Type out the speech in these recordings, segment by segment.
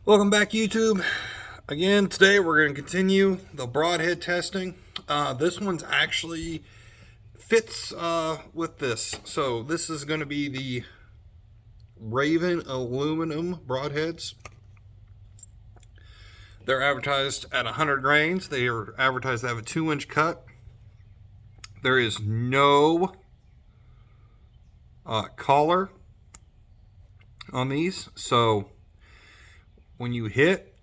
Welcome back, YouTube. Again, today we're going to continue the broadhead testing. This one's actually fits with this. So this is going to be the Ravin aluminum broadheads. They're advertised at 100 grains. They are advertised to have a 2-inch cut. There is no collar on these. So when you hit,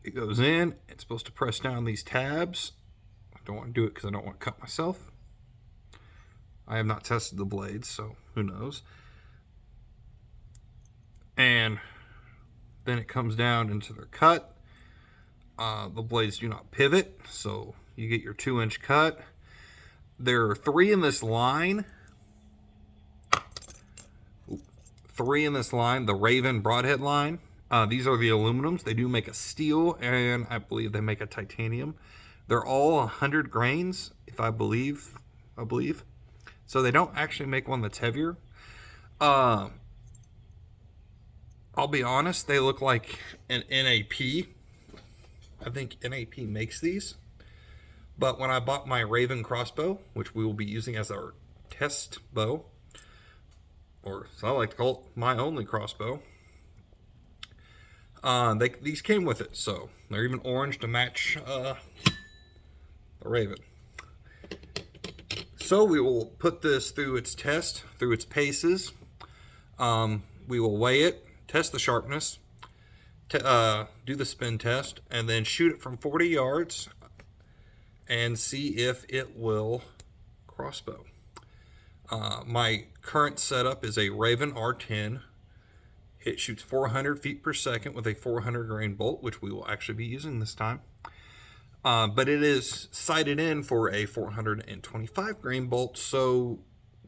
it goes in. It's supposed to press down these tabs. I don't want to do it because I don't want to cut myself. I have not tested the blades, so who knows. And then it comes down into their cut. The blades do not pivot, so you get your 2-inch cut. There are 3 in this line. 3 in this line, the Ravin broadhead line. These are the aluminums. They do make a steel, and I believe they make a titanium. They're all 100 grains, if I believe. So they don't actually make one that's heavier. I'll be honest, they look like an NAP. I think NAP makes these. But when I bought my Ravin crossbow, which we will be using as our test bow, or as I like to call it, my only crossbow, these came with it. So they're even orange to match the Ravin. So we will put this through its test, through its paces. We will weigh it, test the sharpness, do the spin test, and then shoot it from 40 yards and see if it will crossbow. My current setup is a Ravin R10. It shoots 400 feet per second with a 400 grain bolt, which we will actually be using this time. But it is sighted in for a 425 grain bolt, so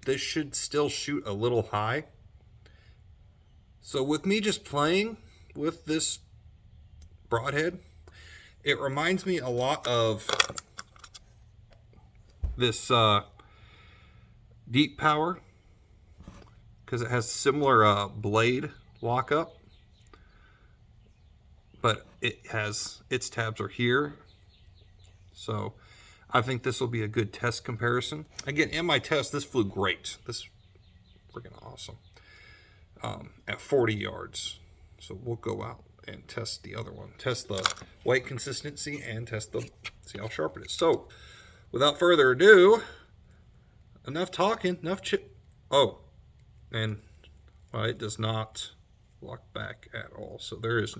this should still shoot a little high. So with me just playing with this broadhead, it reminds me a lot of this Deep Power, because it has similar blade lockup, but its tabs are here. So I think this will be a good test comparison. Again, in my test, this flew great. This is freaking awesome at 40 yards. So we'll go out and test the other one. Test the weight consistency and see how sharp it is. So without further ado, enough talking, Oh, and well, it does not lock back at all. So there is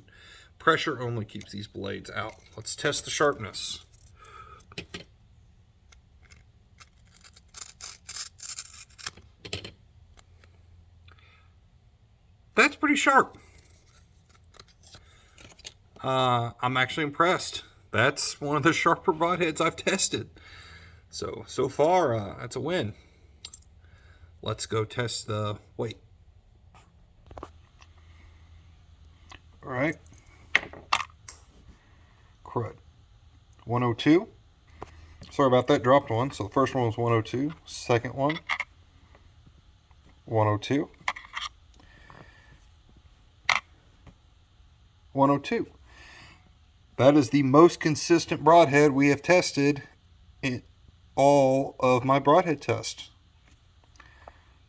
pressure only keeps these blades out. Let's test the sharpness. That's pretty sharp. I'm actually impressed. That's one of the sharper broadheads I've tested. So far, that's a win. Let's go test the weight. All right. Crud. 102. Sorry about that, dropped one. So the first one was 102. Second one, 102. 102. That is the most consistent broadhead we have tested in all of my broadhead tests.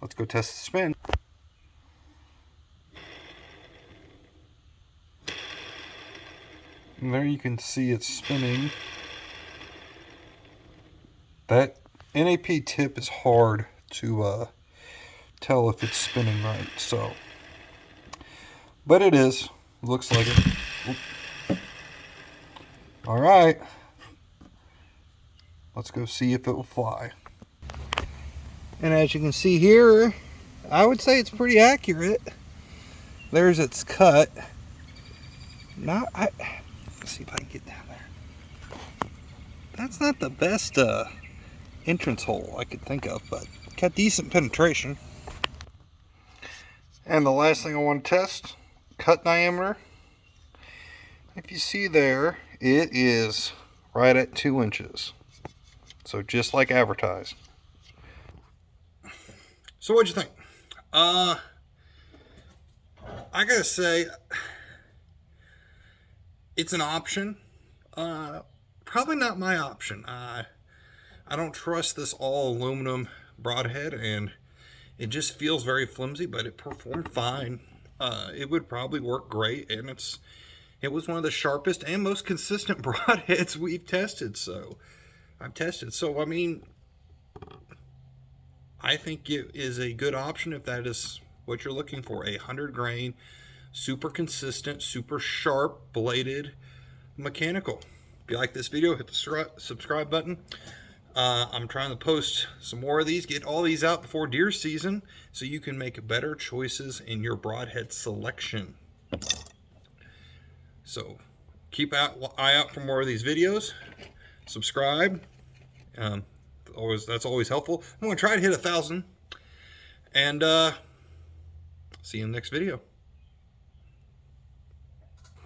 Let's go test the spin. And there you can see it spinning. That NAP tip is hard to tell if it's spinning right. So, but it is. Looks like it. Oop. All right. Let's go see if it will fly. And as you can see here, I would say it's pretty accurate. There's its cut. Let's see if I can get down there. That's not the best entrance hole I could think of, but got decent penetration. And the last thing I want to test, cut diameter. If you see there, it is right at 2 inches. So just like advertised. So what'd you think? I gotta say, It's an option. Probably not my option. I don't trust this all aluminum broadhead, and it just feels very flimsy, but it performed fine. It would probably work great, and it was one of the sharpest and most consistent broadheads we've tested. So I mean, I think it is a good option if that is what you're looking for. 100 grain, super consistent, super sharp bladed mechanical. If you like this video, hit the subscribe button. I'm trying to post some more of these, get all these out before deer season so you can make better choices in your broadhead selection. So keep eye out for more of these videos. Subscribe. That's always helpful. I'm going to try to hit 1,000. And see you in the next video.